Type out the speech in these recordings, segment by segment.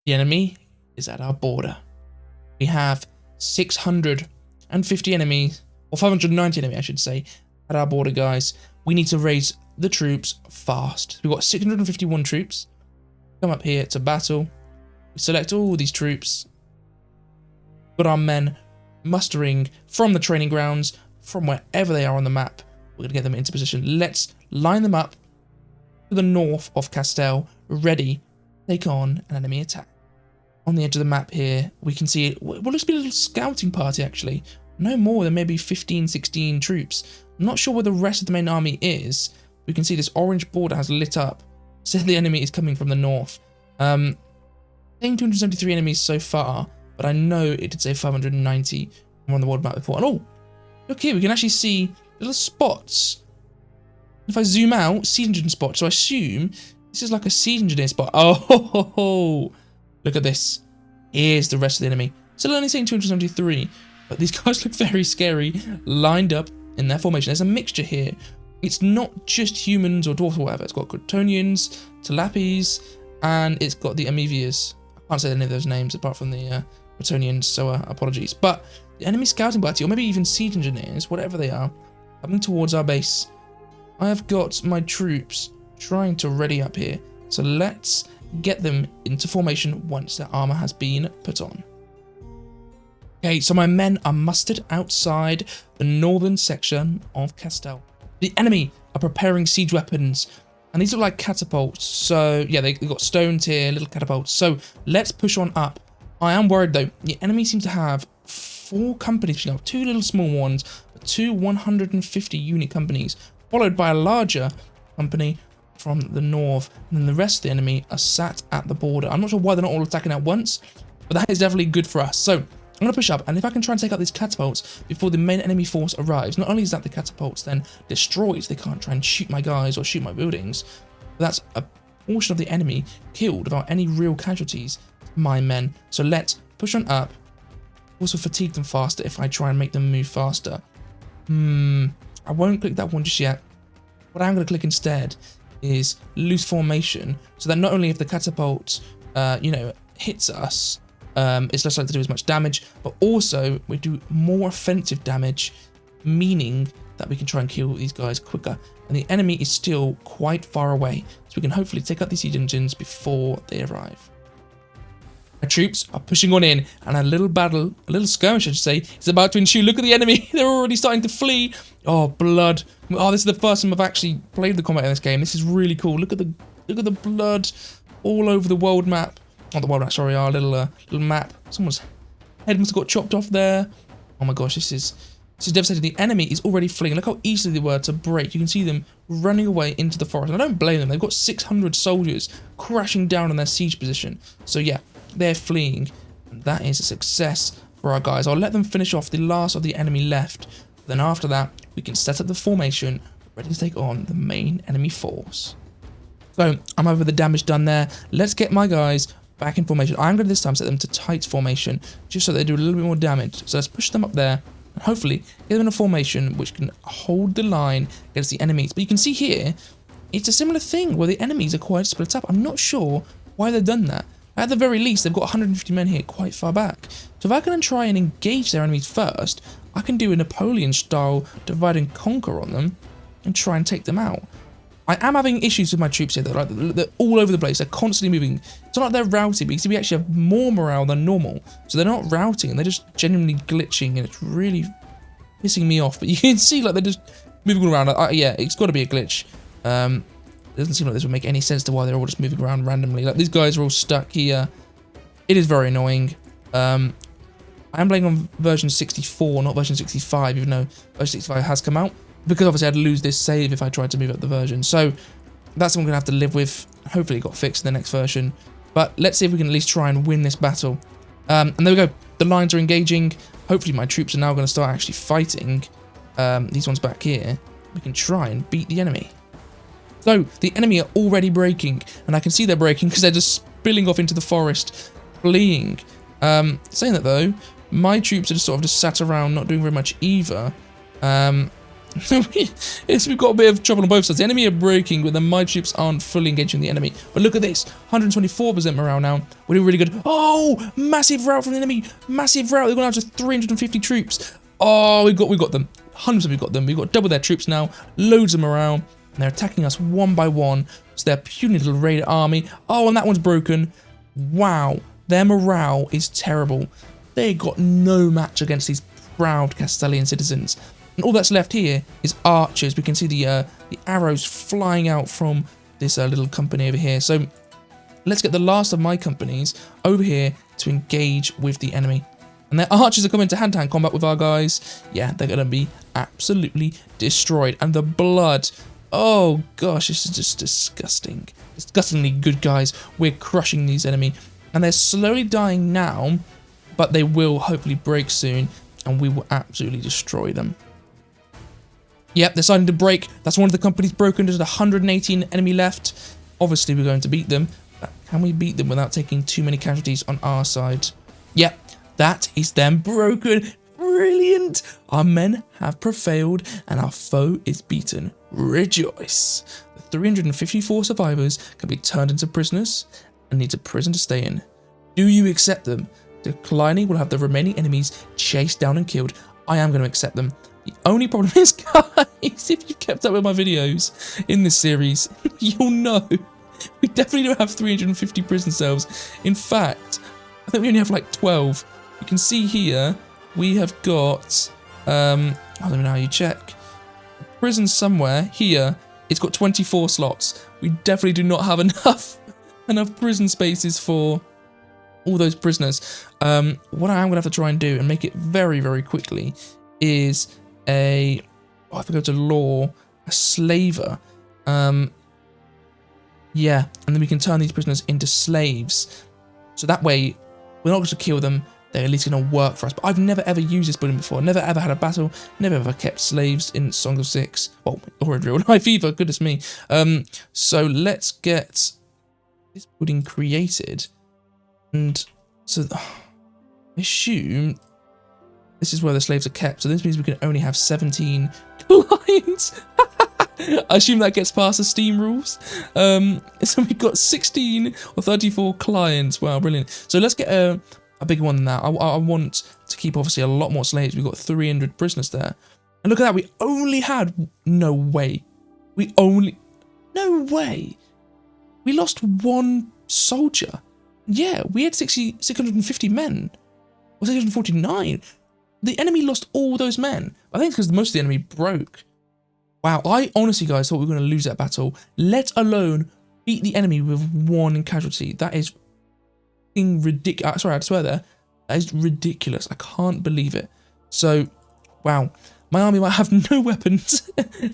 The enemy is at our border. We have 650 enemies, or 590 enemies, I should say, at our border, guys. We need to raise the troops fast. We've got 651 troops. Come up here to battle. We select all these troops. Got our men mustering from the training grounds, from wherever they are on the map. We're going to get them into position. Let's line them up to the north of Castel, ready to take on an enemy attack. On the edge of the map here, we can see what looks to be a little scouting party, actually. No more than maybe 15, 16 troops. I'm not sure where the rest of the main army is. We can see this orange border has lit up. So the enemy is coming from the north. Saying 273 enemies so far, but I know it did say 590 on the world map before. And oh, look here, we can actually see little spots. If I zoom out, siege engine spot. So I assume this is like a siege engineer spot. Oh, look at this. Here's the rest of the enemy. Still only saying 273, but these guys look very scary, lined up in their formation. There's a mixture here. It's not just humans or dwarfs or whatever. It's got Crotonians, Talapis, and it's got the Amevias. I can't say any of those names apart from the Crotonians, so apologies. But the enemy scouting party, or maybe even siege engineers, whatever they are, coming towards our base. I have got my troops trying to ready up here. So let's get them into formation once their armor has been put on. Okay, so my men are mustered outside the northern section of Castel. The enemy are preparing siege weapons, and these look like catapults. So yeah, they've got stones here, little catapults. So let's push on up. I am worried though. The enemy seems to have 4 companies pushing up, 2 little small ones, but 2 150 unit companies, followed by a larger company from the north, and then the rest of the enemy are sat at the border. I'm not sure why they're not all attacking at once, but that is definitely good for us. So I'm going to push up, and if I can try and take out these catapults before the main enemy force arrives, not only is that the catapults then destroyed, they can't try and shoot my guys or shoot my buildings, but that's a portion of the enemy killed without any real casualties to my men. So let's push on up. Also fatigue them faster if I try and make them move faster. I won't click that one just yet. What I'm going to click instead is loose formation, so that not only if the catapult hits us, it's less likely to do as much damage, but also we do more offensive damage, meaning that we can try and kill these guys quicker, and the enemy is still quite far away, so we can hopefully take out these siege engines before they arrive. Our troops are pushing on in, and a little battle, a little skirmish I should say, is about to ensue. Look at the enemy, they're already starting to flee. Oh, blood. Oh, this is the first time I've actually played the combat in this game. This is really cool. Look at the blood all over the world map. Not the world map, sorry, our little map. Someone's head must have got chopped off there. Oh my gosh, this is devastating. The enemy is already fleeing. Look how easily they were to break. You can see them running away into the forest. And I don't blame them. They've got 600 soldiers crashing down on their siege position. So yeah, they're fleeing. And that is a success for our guys. I'll let them finish off the last of the enemy left. Then after that, we can set up the formation, ready to take on the main enemy force. So I'm over the damage done there. Let's get my guys back in formation. I'm going to this time set them to tight formation, just so they do a little bit more damage. So let's push them up there, and hopefully get them in a formation which can hold the line against the enemies. But you can see here, it's a similar thing where the enemies are quite split up. I'm not sure why they've done that. At the very least, they've got 150 men here quite far back. So if I can try and engage their enemies first, I can do a Napoleon-style divide and conquer on them and try and take them out. I am having issues with my troops here. They're all over the place. They're constantly moving. It's not like they're routing, because we actually have more morale than normal. So they're not routing, and they're just genuinely glitching, and it's really pissing me off. But you can see like they're just moving around. Yeah, it's got to be a glitch. It doesn't seem like this would make any sense to why they're all just moving around randomly. Like, these guys are all stuck here. It is very annoying. I am playing on version 64, not version 65, even though version 65 has come out. Because obviously I'd lose this save if I tried to move up the version. So that's what I'm going to have to live with. Hopefully it got fixed in the next version. But let's see if we can at least try and win this battle. And there we go. The lines are engaging. Hopefully my troops are now going to start actually fighting. These ones back here. We can try and beat the enemy. So the enemy are already breaking. And I can see they're breaking because they're just spilling off into the forest, fleeing. Saying that though, my troops are just sort of just sat around not doing very much either. We've got a bit of trouble on both sides. The enemy are breaking, but then my troops aren't fully engaging the enemy. But look at this, 124% morale now. We're doing really good. Oh, massive rout from the enemy. Massive rout. They've gone out to 350 troops. Oh, we got them. 100% we've got them. We've got double their troops now. Loads of morale. And they're attacking us one by one. So their puny little raider army. Oh, and that one's broken. Wow. Their morale is terrible. They got no match against these proud Castilian citizens. And all that's left here is archers. We can see the arrows flying out from this little company over here. So let's get the last of my companies over here to engage with the enemy. And their archers are coming to hand-to-hand combat with our guys. Yeah, they're going to be absolutely destroyed. And the blood, oh gosh, this is just disgusting. Disgustingly good, guys. We're crushing these enemy. And they're slowly dying now, but they will hopefully break soon. And we will absolutely destroy them. Yep, they're starting to break. That's one of the companies broken. There's 118 enemy left. Obviously, we're going to beat them. But can we beat them without taking too many casualties on our side? Yep. That is them broken. Brilliant. Our men have prevailed and our foe is beaten. Rejoice. The 354 survivors can be turned into prisoners and need a prison to stay in. Do you accept them? Declining will have the remaining enemies chased down and killed. I am going to accept them. The only problem is, guys, if you've kept up with my videos in this series, you'll know we definitely don't have 350 prison cells. In fact, I think we only have like 12. You can see here, we have got, I don't know how you check, prison somewhere here, it's got 24 slots. We definitely do not have enough prison spaces for all those prisoners. What I am going to have to try and do and make it very, very quickly is I have to go to law, a slaver. Yeah, and then we can turn these prisoners into slaves. So that way, we're not going to kill them. They're at least going to work for us. But I've never ever used this building before. Never ever had a battle. Never ever kept slaves in Song of Syx. Well, or in real life either. Goodness me. So let's get this building created. And so I assume this is where the slaves are kept. So this means we can only have 17 clients. I assume that gets past the Steam rules. So we've got 16 or 34 clients. Wow, brilliant. So let's get a bigger one than that. I want to keep obviously a lot more slaves. We've got 300 prisoners there. And look at that. We only had, no way. No way. We lost one soldier. Yeah, we had 650 men. Or 649. The enemy lost all those men. I think it's because most of the enemy broke. Wow, I honestly, guys, thought we were going to lose that battle, let alone beat the enemy with one casualty. That is ridiculous. Sorry, I had to swear there. That is ridiculous. I can't believe it. So, wow. My army might have no weapons,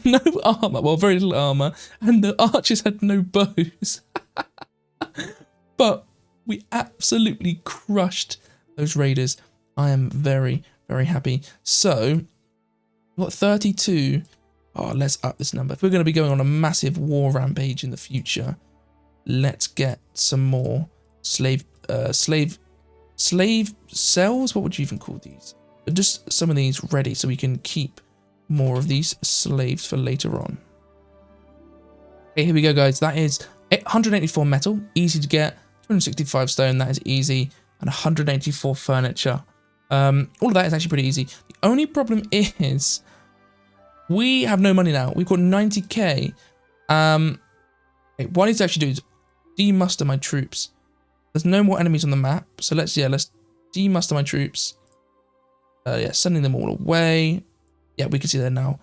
no armor, well, very little armor, and the archers had no bows. But we absolutely crushed those raiders. I am very, very happy. So, we've got 32. Oh, let's up this number. If we're going to be going on a massive war rampage in the future, let's get some more slave cells. What would you even call these? Just some of these ready so we can keep more of these slaves for later on. Okay, here we go, guys. That is 184 metal, easy to get. 265 stone, that is easy, and 184 furniture. All of that is actually pretty easy. The only problem is we have no money now. We've got 90k. Okay, what I need to actually do is demuster my troops. There's no more enemies on the map, so let's demuster my troops. Yeah, sending them all away. Yeah, we can see they're now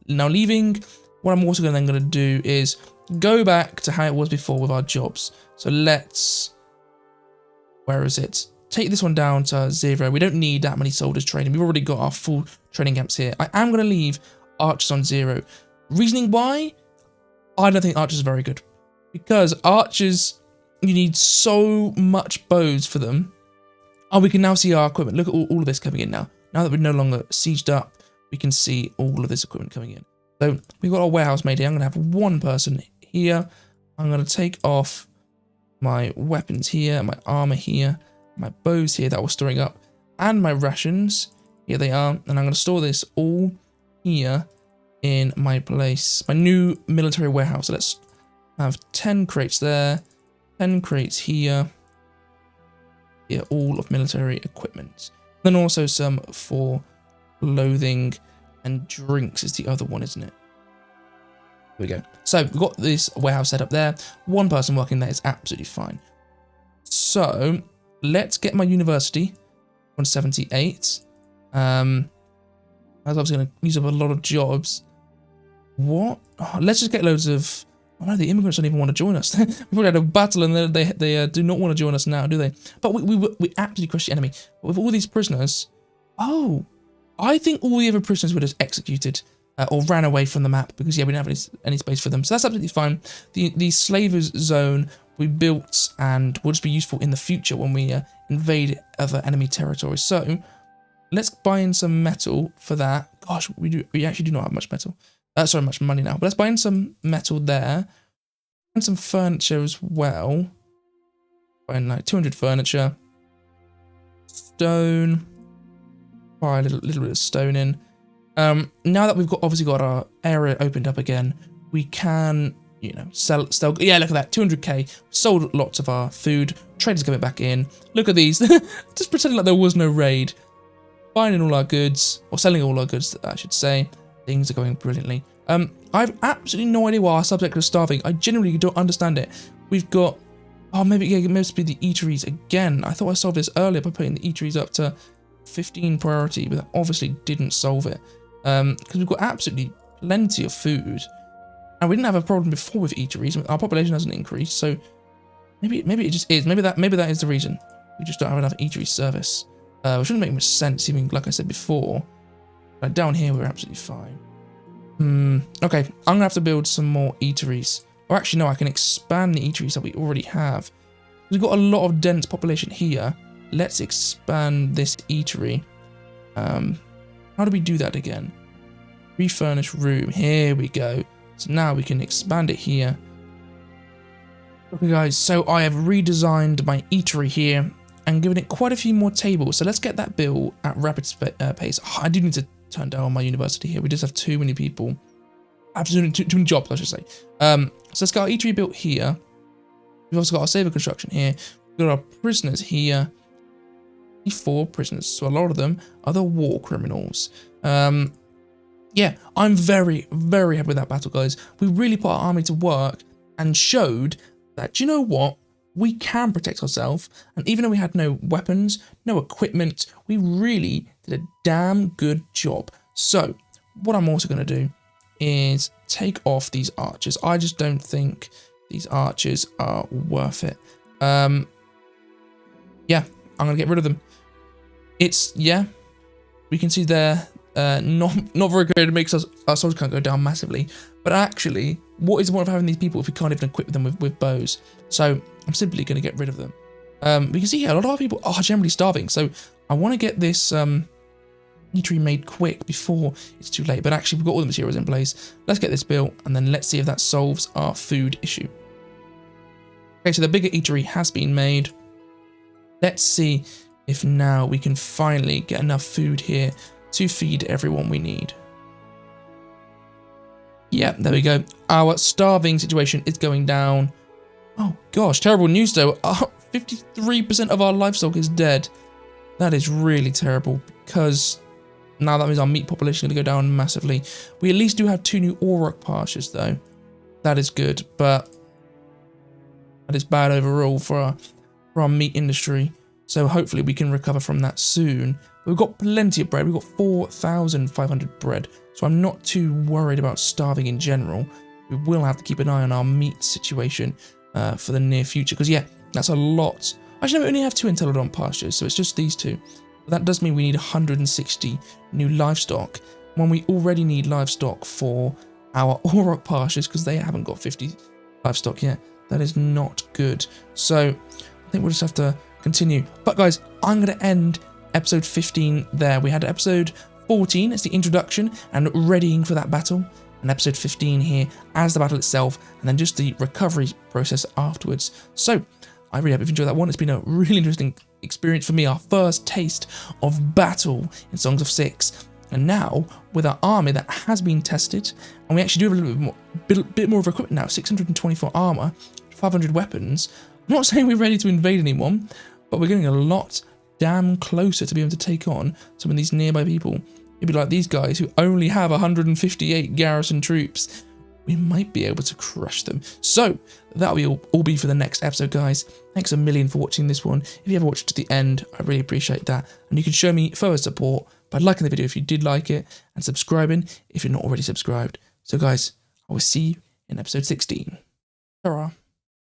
leaving. What I'm also then going to do is go back to how it was before with our jobs. So let's, where is it? Take this one down to 0. We don't need that many soldiers training. We've already got our full training camps here. I am going to leave archers on 0. Reasoning why? I don't think archers are very good. Because archers, you need so much bows for them. Oh, we can now see our equipment. Look at all of this coming in now. Now that we're no longer sieged up, we can see all of this equipment coming in. So we've got our warehouse made here. I'm going to have one person here. I'm going to take off my weapons here, my armor here, my bows here that we're storing up, and my rations. Here they are. And I'm going to store this all here in my place, my new military warehouse. So let's have 10 crates there, 10 crates here. Here, all of military equipment. Then also some for clothing and drinks is the other one, isn't it? Here we go. So we've got this warehouse set up there. One person working there is absolutely fine. So let's get my university on 78. That's obviously going to use up a lot of jobs. What? Oh, let's just get loads of... Oh no, the immigrants don't even want to join us. We've already had a battle and they do not want to join us now, do they? But we absolutely crushed the enemy. But with all these prisoners... Oh, I think all the other prisoners were just executed or ran away from the map because, yeah, we didn't have any space for them. So that's absolutely fine. The slavers zone we built and will just be useful in the future when we invade other enemy territories. So let's buy in some metal for that. Gosh, we actually do not have much metal. Sorry, much money now. But let's buy in some metal there and some furniture as well. Buy in like 200 furniture, stone. Buy a little bit of stone in. Now that we've obviously got our area opened up again, we can, you know, sell. Yeah, look at that, 200k. Sold lots of our food. Traders coming back in. Look at these, just pretending like there was no raid. Buying in all our goods, or selling all our goods, I should say. Things are going brilliantly. I've absolutely no idea why our subject is starving. I genuinely don't understand it. We've got, oh, maybe, yeah, it must be the eateries again. I thought I solved this earlier by putting the eateries up to 15 priority, but that obviously didn't solve it. Because we've got absolutely plenty of food. And we didn't have a problem before with eateries. Our population hasn't increased, so maybe it just is. Maybe that is the reason. We just don't have enough eatery service. Which shouldn't make much sense, even like I said before. Like down here, we're absolutely fine. Okay, I'm gonna have to build some more eateries. Or actually, no, I can expand the eateries that we already have. We've got a lot of dense population here. Let's expand this eatery. How do we do that again? Refurnish room. Here we go. So now we can expand it here. Okay, guys. So I have redesigned my eatery here and given it quite a few more tables. So let's get that built at rapid pace. Oh, I do need to turn down my university here. We just have too many people. Absolutely too many jobs, I should say. So let's get our eatery built here. We've also got our saver construction here. We've got our prisoners here. 4 prisoners, so a lot of them are the war criminals. Yeah, I'm very, very happy with that battle, guys. We really put our army to work and showed that, do you know what? We can protect ourselves, and even though we had no weapons, no equipment, we really did a damn good job. So, what I'm also going to do is take off these archers. I just don't think these archers are worth it. Yeah, I'm going to get rid of them. It's, yeah, we can see there, not very good. It makes our soldiers can't go down massively. But actually, what is the point of having these people if we can't even equip them with bows? So I'm simply going to get rid of them. We can see here, a lot of our people are generally starving. So I want to get this eatery made quick before it's too late. But actually, we've got all the materials in place. Let's get this built, and then let's see if that solves our food issue. Okay, so the bigger eatery has been made. Let's see if now we can finally get enough food here to feed everyone we need. Yeah, there we go. Our starving situation is going down. Oh gosh, terrible news though. 53% of our livestock is dead. That is really terrible, because now that means our meat population is going to go down massively. We at least do have 2 new Auroch pastures though. That is good, but that is bad overall for our meat industry. So hopefully we can recover from that soon. We've got plenty of bread. We've got 4,500 bread. So I'm not too worried about starving in general. We will have to keep an eye on our meat situation for the near future. Because yeah, that's a lot. Actually, no, we only have 2 Intelligent pastures. So it's just these 2. But that does mean we need 160 new livestock. When we already need livestock for our Auroch pastures, because they haven't got 50 livestock yet. That is not good. So I think we'll just have to continue. But guys, I'm going to end episode 15 there. We had episode 14 as the introduction and readying for that battle, and episode 15 here as the battle itself, and then just the recovery process afterwards. So I really hope you've enjoyed that one. It's been a really interesting experience for me, our first taste of battle in Songs of Syx. And now, with our army that has been tested, and we actually do have a little bit more of equipment now, 624 armor, 500 weapons. I'm not saying we're ready to invade anyone, but we're getting a lot damn closer to be able to take on some of these nearby people. It'd be like these guys who only have 158 garrison troops. We might be able to crush them. So that'll all be for the next episode, guys. Thanks a million for watching this one. If you ever watched to the end, I really appreciate that. And you can show me further support by liking the video if you did like it, and subscribing if you're not already subscribed. So guys, I will see you in episode 16. Ta-ra.